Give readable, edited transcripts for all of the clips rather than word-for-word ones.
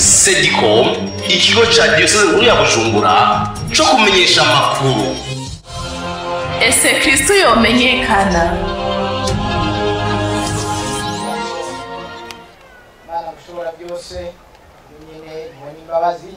Sedicom, ikigo ca Diyoseze nkuru ya Bujumbura co kumenyesha amakuru. Ese Kristo yomenyekana? Mana mushobora byose nyine nkoni imbabazi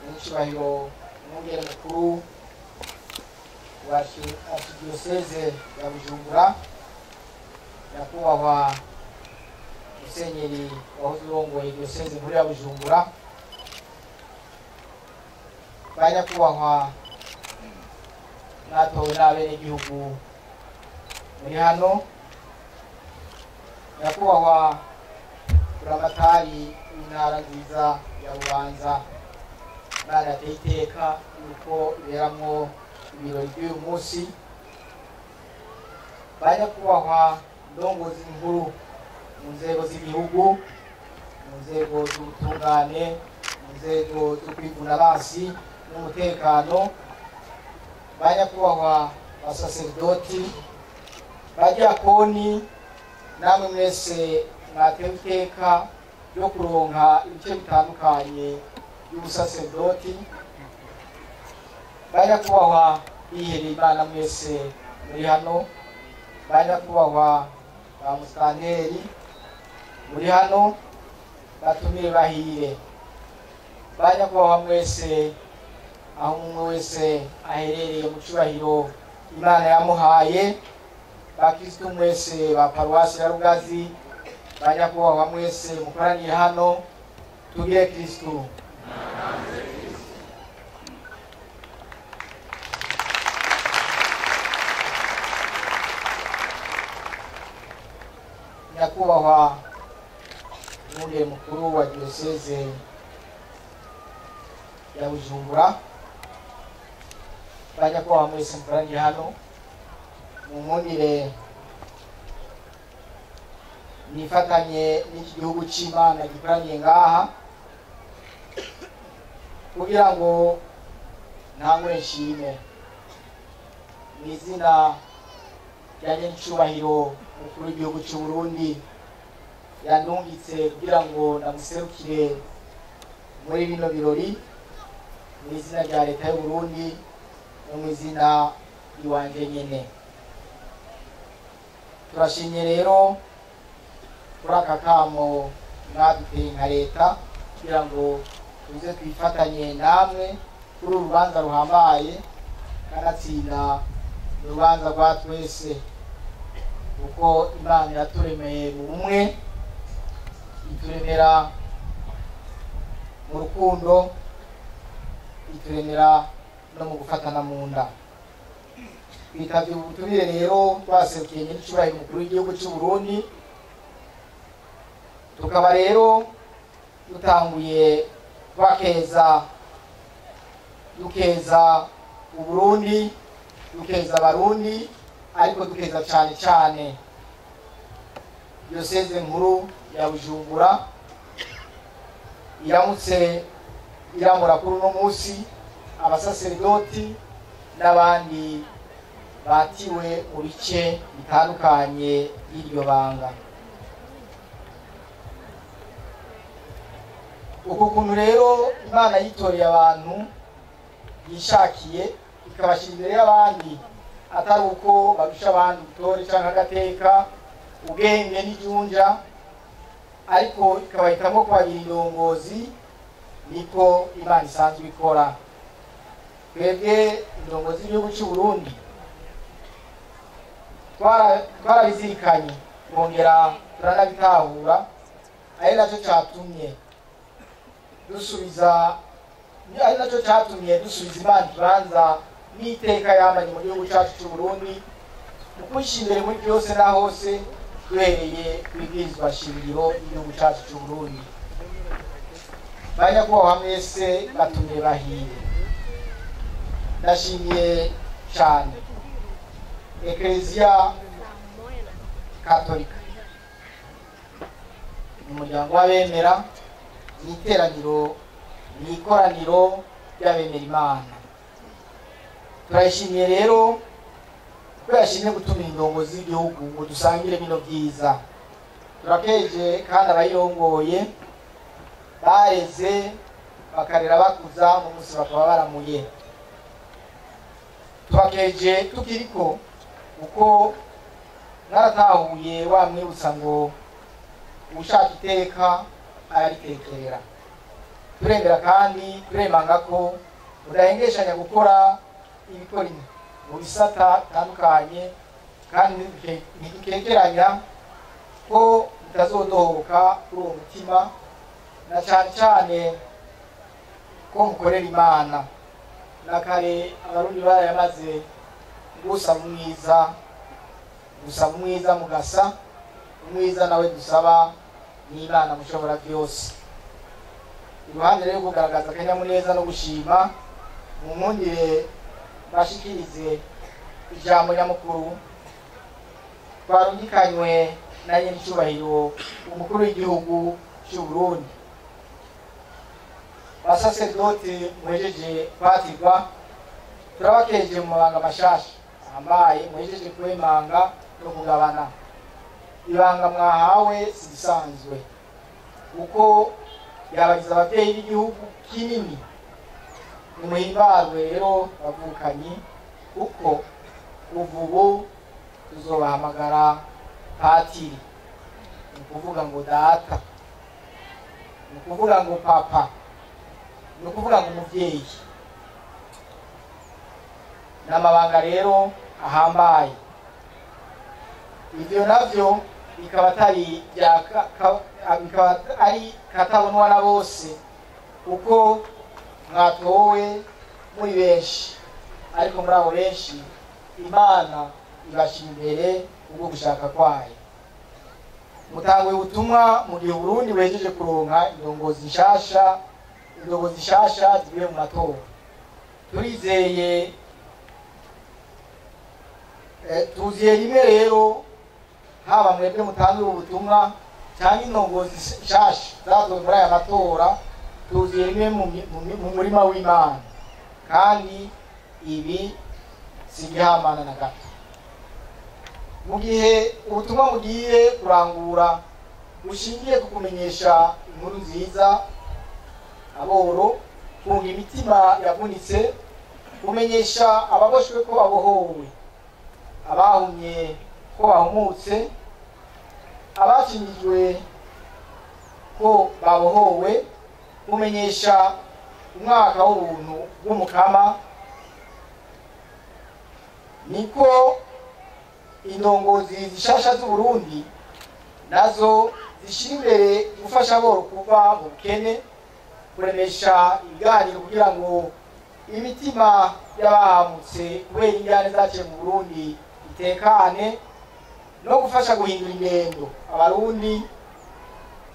n'icyubahiro n'umugeni mukuru wa Diyoseze ya Bujumbura, nyakubahwa Musenyeri wahoze urongoye Diyoseze nkuru ya Bujumbura, banyakubahwa mwatowe n'abenegihugu muri hano, nyakubahwa buramatari w'intara nziza ya Bubanza, Imana yateye iteka yuko iberamwo ibirori by'uyu munsi, banyakubahwa ndongozi nkuru mu nzego z'igihugu, mu nzego z'ubutungane, mu nzego zo kwivuna abansi n'umutekano, banyakubahwa basaserdoti, badiyakoni, namwe mwese mwatewe iteka ryo kuronka ibice bitandukanye by'ubusaserdoti, banyakubahwa bihereye Imana mwese muri hano, banyakubahwa ba musitanteri muri hano, batumire bahire, banyakubahwa mwese aho umwe wese aherereye mu cyubahiro Imana yamuhaye, bakristo mwese ba paruwasi ya Rugazi, banyakubahwa mwese mukoraniye hano, tugire Kristo. Nyakubahwa umugeni mukuru wa Diyoseze ya Bujumbura, banyakubahwa mwese mukoraniye hano, mumundire nifatanye n'iki gihugu c'Imana gikoraniye ngaha kugira ngo ntangure nshime mw'izina rya nyenicubahiro umukuru w'igihugu c'u Burundi yandungitse kugira ngo ndamuserukire muri bino birori, mw'izina rya leta y'u Burundi no mw'izina iwanje nyene. Turashimye rero kuri aka kamo mwaduteye nka leta kugira ngo tuze twifatanye namwe kuri urubanza ruhambaye, kanatsinda urubanza rwa twese, kuko Imana yaturemeye mu bumwe, ituremera mu rukundo, ituremera no mu gufatana mu nda. Twitavye ubutumire rero twaserukiye nyenicubahiro umukuru w'igihugu c'u Burundi, tukaba rero dutanguye dukeza Uburundi, dukeza Abarundi, ariko dukeza cane cane Diyoseze nkuru ya Bujumbura iramutse iramura kuri uno munsi abasaserdoti n'abandi batiwe mu bice bitandukanye y'iryo banga. Uku kuntu rero Imana yitoreye abantu yishakiye ikabashira imbere y'abandi, atari uko babisha abandi utore canke agateka, ubwenge n'ijunja, ariko ikabahitamwo kubagira indongozi, niko Imana isanzwe ikora. Twebwe indongozi z'igihugu c'u Burundi twarabizirikanye, twongera turanabitahura, ari naco catumye dusubiza Imana ikibanza n'iteka yamanye mu gihugu cacu c'u Burundi, mu kwishyira imbere muri byose na hose, duhereye kw'ibwirizwa shingiro y'igihugu cacu c'u Burundi. Banyakubahwa mwese batumye bahire, ndashimiye cane Ekleziya Katolika, umuryango w'abemera, n'ikoraniro ry'abemera Imana. Turayishimiye rero ko yashimye gutumira indongozi z'igihugu ngo dusangire bino byiza. Turakeje kandi abayirongoye bareze bakarera bakuza mu munsi bakaba baramuye. Twakeje tukiriko uko naratahuye wamwibutsa ngo ushaka iteka araritekerera. Turembera kandi turemanga ko udahengeshanya gukora ibikora mu bisata bitandukanye, kandi ntidukekeranya ko utazodohoka kuri uwo mutima, na cyane cyane ko mukorera Imana. Na kare abarundi barayamaze gusaba umwiza mugasa, umwiza nawe dusaba ni Imana mushobora byose. Iruhande rero kugaragaza akanyamuneza no gushima, mu nkundire bashikirize ijambo nyamukuru twarungikanywe na nyenicubahiro umukuru w'igihugu cy'u Burundi. Basaseredoti mwejeje kwatirwa, turabakeje mu mabanga mashasha ambaye mwejeje kwemanga no kugabana. Ibanga mwahawe sibisanzwe, uko yabagize ababyeyi b'igihugu kinini. Nimuhimbarwe rero bavukanyi, kuko ubu tuzobahamagara patiri, ni ukuvuga ngo data, ni ukuvuga ngo papa, ni ukuvuga ngo umubyeyi. N'amabanga rero ahambaye. Ibyo navyo bikaba ari katabonwa na bose, kuko mwatowe muri benshi, ariko muri abo benshi Imana ibashira imbere ubwo gushaka kwayo. Mutangwe ubutumwa mu gihe Burundi wejeje kuronka indongozi nshasha zivuye mu matora. Turizeye tuziye rimwe rero, haba mwebwe mutanzwe ubutumwa cyangwa indongozi nshasha zazowe muri aya matora, tuziye rimwe mu murima w'Imana, kandi ibi sigihamana na gato. Mu gihe ubutumwa mugiye kurangura bushingiye ku kumenyesha inkuru nziza aboro, kunga imitima yavunitse, kumenyesha ababoshwe ko babohowe, abahumye ko bahumutse, abacinyijwe ko babohowe, kumenyesha umwaka w'ubuntu bw'umukama, niko indongozi zishasha z'u Burundi nazo zishira imbere gufasha aboro kuva mu bukene, kuremesha ibiganiro kugira ngo imitima y'abahamutse kubera ingane zaciye mu Burundi itekane, no gufasha guhindura ingendo abarundi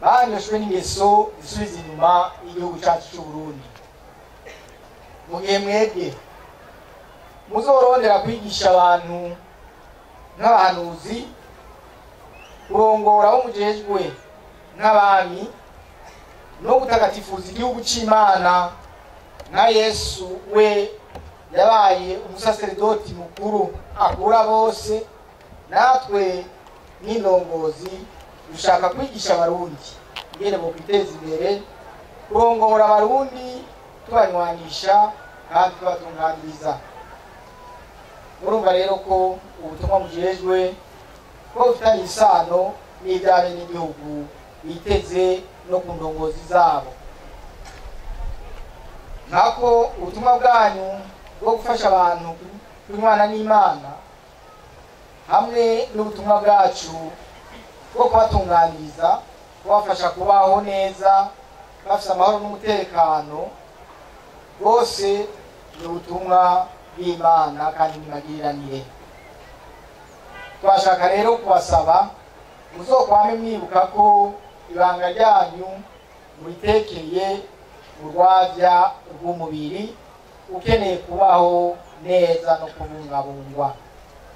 banyoshwe n'ingeso zisubiza inyuma igihugu cyacu cy'u Burundi. Mu gihe mwebwe muzorondera kwigisha abantu nk'abahanuzi, kurongora abo mujejwe nk'abami, no gutagatifuza igihugu c'Imana nka Yesu we yabaye umusaseredoti mukuru akura bose, natwe n'indongozi dushaka kwigisha abarundi ingene bo kwiteza imbere, kurongora abarundi tubanywanisha kandi tubatunganiriza. Murumva rero ko ubutumwa mujejwe ko bufitanye isano n'iby'abene n'igihugu biteze no ku ndongozi zabo. Nkako ubutumwa bwanyu bwo gufasha abantu kunywana n'Imana, hamwe n'ubutumwa bwacu bwo kubatunganiriza, kubafasha kubaho neza bafite amahoro n'umutekano, bose ni ubutumwa bw'Imana kandi n'imagiriranire. Twashaka rero kubasaba muzokwame mwibuka ko ibanga ryanyu muritekeye mu rwavya rw'umubiri ukeneye kubaho neza no kubungabungwa.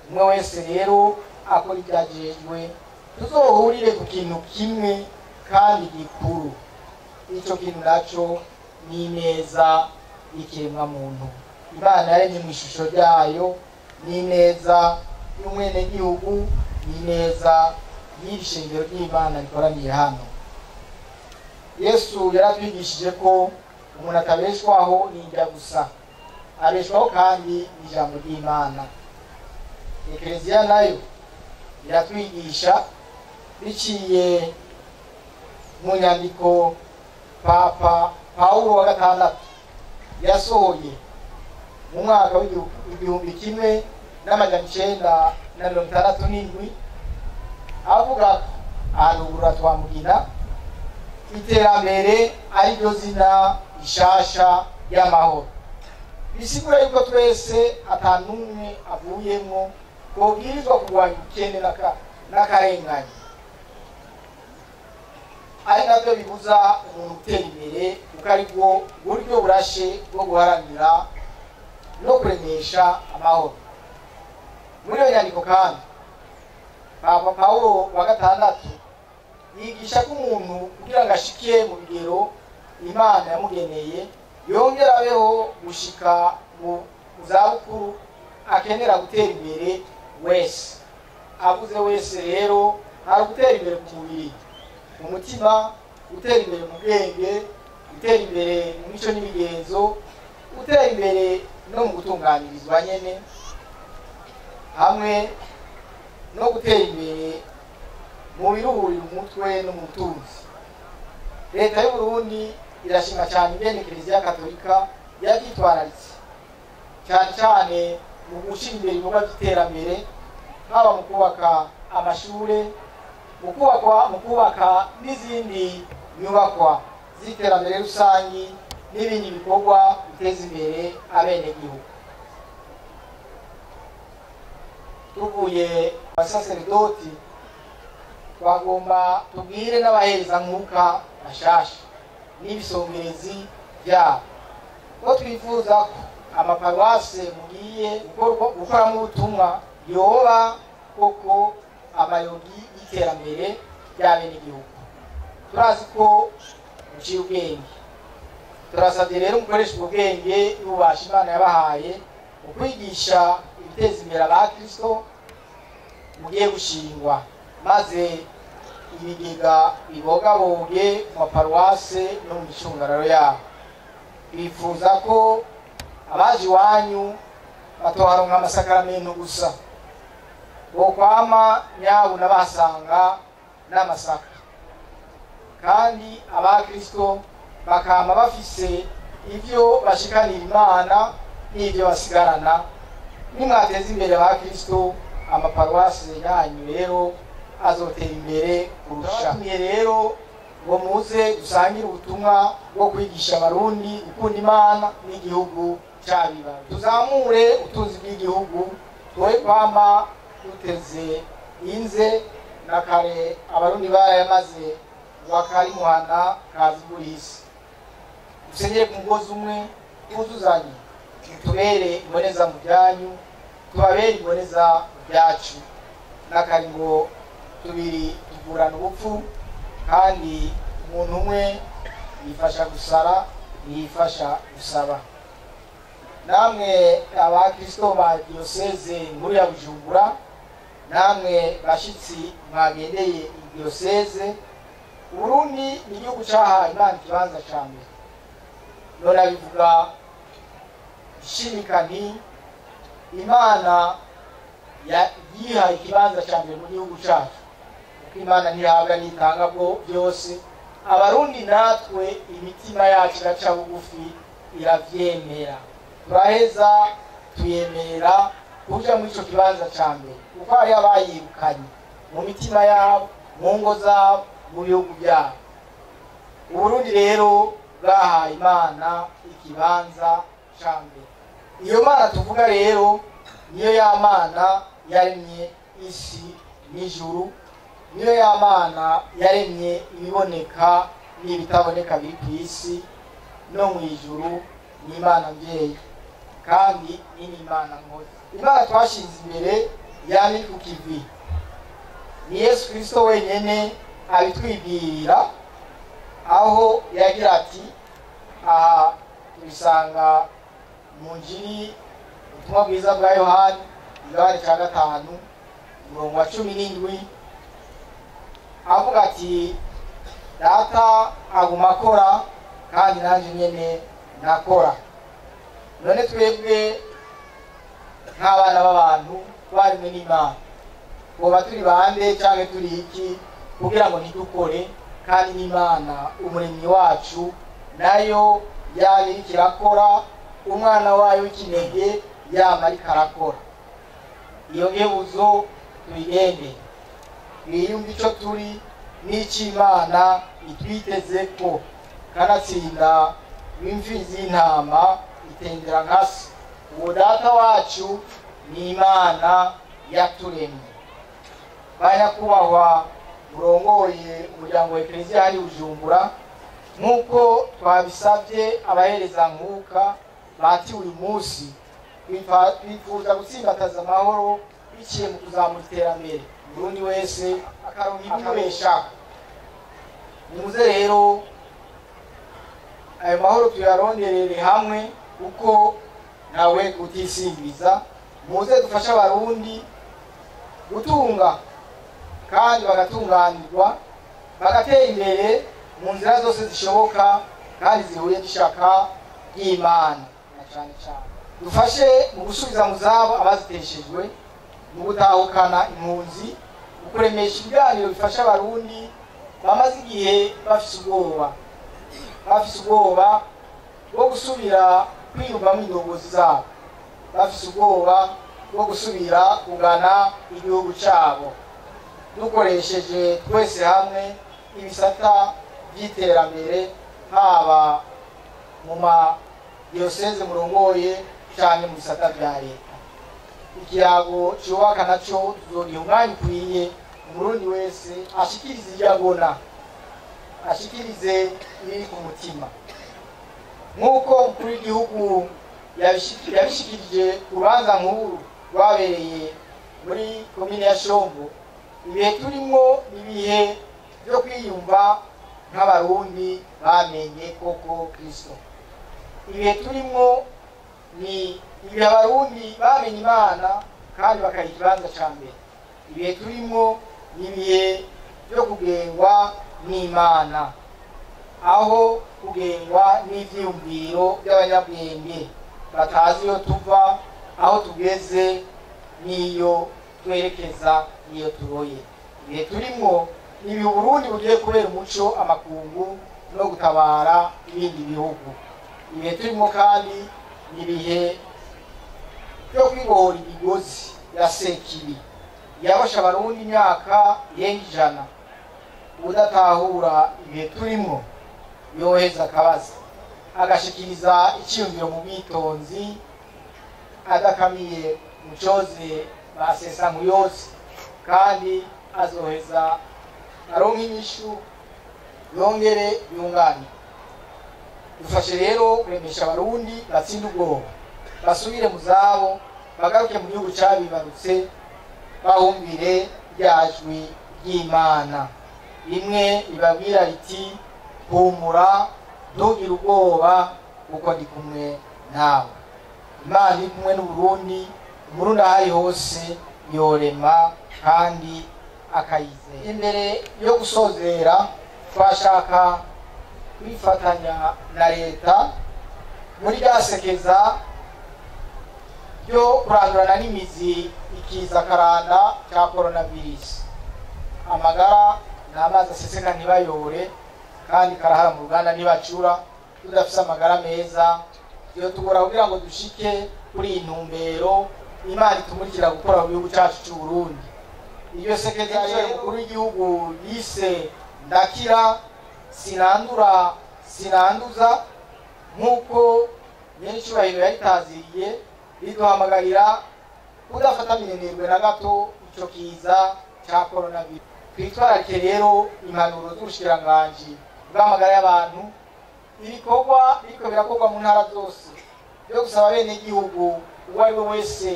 Umwe wese rero akora ibyagejwe, tuzohurire ku kintu kimwe kandi gikuru. Ico kintu naco ni neza y'ikiremwa muntu. Imana yaremye mu ishusho ryayo, ni neza y'umwene gihugu, ni neza y'ishengero ry'Imana rikoraniye hano. Yesu yaratwigishije ko umuntu atabeshwaho n'indya gusa, abeshwaho kandi n'ijambo ry'Imana. Ekleziya nayo iratwigisha biciye mu nyandiko Papa Paulo wa gatandatu yasohoye mu mwaka w'igihumbi kimwe n'amajana 967, avuga arugura twamugina iterambere ari ryo zina ishasha y'amahoro. Bisigura yuko twese atanumwe avuyemwo kubwirizwa kurwanya ubukene n'akarengane, ari nabyo bibuza umuntu gutera imbere, kuko ari bwo buryo burashe bwo guharanira no kuremesha amahoro. Muri iyo nyandiko kandi Papa Paulo wa gatandatu yigisha ko umuntu kugira ngo ashikiye mu bigero Imana yamugeneye, yongera abeho gushika mu zabukuru, akenera gutera imbere wese. Avuze wese rero hari gutera imbere ku mubiri, mu mutima, gutera imbere mu bwenge, gutera imbere mu mico n'imigenzo, gutera imbere no mu gutunganirizwa nyene, hamwe no gutera imbere mu biruhurira umutwe no mu butunzi. Leta y'u Burundi irashima cyane ingene Kiliziya Katolika yavyitwararitse cyane cyane mu gushyira imbere ibikorwa by'iterambere, haba mu kubaka amashure, mu kubaka n'izindi nyubakwa z'iterambere rusangi n'ibindi bikorwa biteza imbere abenegihugu. Tuvuye abasaserdoti twagomba tubwire n'abahereza mwuka bashasha n'ibisongerezi byabo ko twifuza ko amaparuwase mugiye gukoramo ubutumwa yoba koko amayogi y'iterambere ry'abenegihugu. Turazi ko muciye ubwenge, turasabye rero mukoresha ubwo bwenge n'ububasha Imana yabahaye mu kwigisha ibiteza imbere abakristo mugiye gushingwa, maze ibigega bibogaboge mu maparuwase no mu micungararo yabo. Bifuza ko abaje iwanyu batoharonka amasakaramentu gusa, bokwama nyabuna basanga n'amasaka, kandi abakristo bakama bafise ivyo bashikanira Imana n'ivyo basigarana. Nimwateza imbere abakristo, amaparuwase yanyu rero azotera imbere kurusha. Niye rero ngo muze dusangire ubutumwa bwo kwigisha abarundi gukunda Imana n'igihugu cyabibaye. Tuzamure utunzi bw'igihugu, twoye kwama duteze inze na kare abarundi barayamaze wakari muhana kazi burisi. Dusenyere ku mugozi umwe, tuzuzanye, tubere imboneza mu byanyu, tubabere imboneza mu byacu. Nakari ngo tubiri tuvurana ubupfu, kandi umuntu umwe yifasha gusara, yifasha gusaba. Namwe abakristo ba diocese nkuru ya Bujumbura, namwe bashitsi mwagendeye diocese, Burundi ni igihugu cyahaye Imana ikibanza cya mbere. None bivuga ishimika nti Imana yihaye ikibanza cya mbere mu gihugu cyacu, kuko Imana ntihabwa n'itanga bwo byose. Abarundi natwe imitima yacu iraca bugufi iravyemera, turaheza tuyemerera kuja muri ico kibanza cya mbere, kuko hari abayirukanye mu mitima yabo, mu ngo zabo, mu bihugu byabo. Uburundi rero bwahaye Imana ikibanza cya mbere. Iyo Mana tuvuga rero niyo ya Mana yaremye isi n'ijuru, niyo ya Mana yaremye ibiboneka n'ibitaboneka biri ku isi no mu ijuru. Ni Imana mbyeyi kandi ni Imana nkozi. Imana twashinze imbere yani ku kivi ni Yesu Kristo wenyene abitwibwirira, aho yagira ati, aha tubisanga mu Njiri ubutumwa bwiza bwa Yohani igabane cya 5 umurongo wa 17, avuga ati data aguma akora kandi nanje nyene nakora. None twebwe nk'abana b'abantu twarimwe n'Imana, boba turi bande canke turi iki kugira ngo ntidukore? Kandi n'Imana umuremyi wacu nayo yari iriko irakora, umwana wayo w'ikinege yama ariko arakora. Iyo ngebuzo tuyigende, twiyumve ico turi n'ic'Imana itwitezeko, kanatsinda w'imfizi y'intama itendera nka se. Uwo data wacu ni Imana yaturemye. Banyakubahwa murongoye umuryango wa Eklezia hari Bujumbura, nk'uko twabisabye abahereza nkuka bati uyu munsi twifuza gutsimbataza amahoro biciye mu kuzamura iterambere, Burundi wese akaronka ibimubeshaho. Nimuze rero ayo mahoro tuyaronderere hamwe, uko nawe utisimbiza. Muze dufasha abarundi gutunga kandi bagatunganirwa, bagatera imbere mu nzira zose zishoboka kandi zihuye n'ishaka ry'Imana. Na cyane cyane dufashe mu gusubiza mu zabo abaziteshejwe, mu gutahukana impunzi, mu kuremesha ibiganiro bifasha abarundi bamaze igihe bafise ubwoba bwo gusubira kwiyumvamo indongozi zabo, bafise ubwoba bwo gusubira kugana igihugu cyabo. Dukoresheje twese hamwe ibisata by'iterambere, haba mu madiyoseze murongoye cyane mu bisata bya leta, ikiyago cyubaka nacyo tuzoriha umwanya ukwiye umurundi wese ashikirize ibyo abona, ashikirize ibiri ku mutima. Nk'uko umukuru w'igihugu yabishikirije ku rubanza nkuru rwabereye muri komine ya Shombo, ibihe turimo ibihe byo kwiyumva nk'abarundi bamenye koko Kristo. Ibihe turimo ni ibihe abarundi bamenye Imana kandi bakayiha ikibanza ca mbere. Ibihe turimo ni ibihe byo kugengwa n'Imana, aho kugengwa n'ivyiyumviro by'abanyabwenge batazi iyo tuva, aho tugeze n'iyo twerekeza n'iyo turoye. Ibihe turimo ni ibihe Burundi bugiye kubera umuco amakungu no gutabara ibindi bihugu. Ibihe turimo kandi ni ibihe byo kwibohora imigozi ya sekibi yabasha abarundi imyaka irenga 100. Udatahura ibihe turimo yoheza akabaza, agashikiriza icyiyumviro mu bwitonzi, adakamiye mucoze basesa nkuyose, kandi azoheza aronka inyishu yongere yungane. Dufashe rero kuremesha abarundi batsinda ubwoba, basubire mu zabo, bagaruke mu gihugu cyabibarutse, bahumbire ryajwi ry'Imana rimwe ribabwira riti humura, ntugire ubwoba kuko ndi kumwe nawe. Imana iri kumwe n'Uburundi, umurundi ahari hose yorema kandi akayizera. Imbere yo gusozera, twashaka kwifatanya na leta muri ryasekeza ryo kurandurana n'imizi ikiza karanda cya coronavirus. Amagara n'amazi aseseka ntibayore, kandi karahara mu ruganda ntibacura. Tudafise amagara meza iyo tugora kugira ngo dushike kuri intumbero Imana itumurikira gukora mu gihugu cyacu cy'u Burundi. Iyo sekeza y'umukuru w'igihugu yise ndakira sinandura sinanduza, nk'uko nyenicubahiro yayitaziriye, riduhamagarira kudafata minenirwe na gato ico kiza cya coronavirus. Twitwararike rero impanuro z'ubushikiranganji bw'amagara y'abantu, ibikorwa biriko birakorwa mu ntara zose byo gusaba bene igihugu uwo ari we wese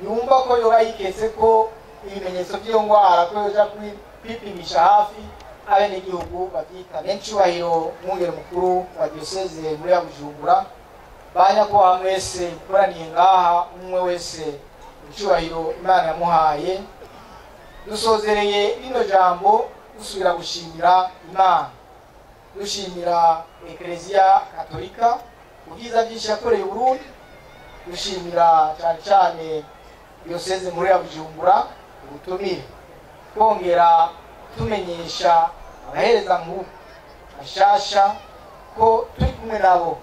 yumva ko yoba yiketse ko ibimenyetso by'iyo ngwara ko yoja kwipimisha hafi abene igihugu bavyita. Nyenicubahiro mwungere mukuru wa diyoseze muri ya Bujumbura, banyakubahwa mwese mukoraniye ngaha, umwe wese icubahiro Imana yamuhaye, dusozereye rino jambo dusubira gushimira Imana, dushimira Eklezia Katolika ubwiza byinshi yakoreye Burundi, dushimira cyane cyane Diocese nkuru ya Bujumbura ubutumire, kongera tumenyesha abahereza nkuru bashasha ko turi kumwe nabo,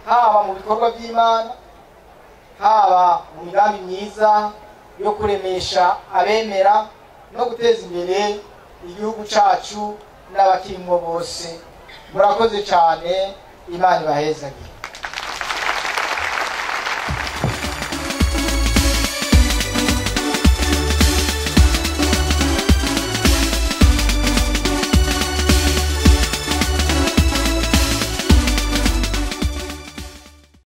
haba mu bikorwa by'Imana, haba mu migambi myiza yo kuremesha abemera no guteza imbere igihugu cyacu n'abakirimwo bose. Murakoze cyane, Imana ibahezagire.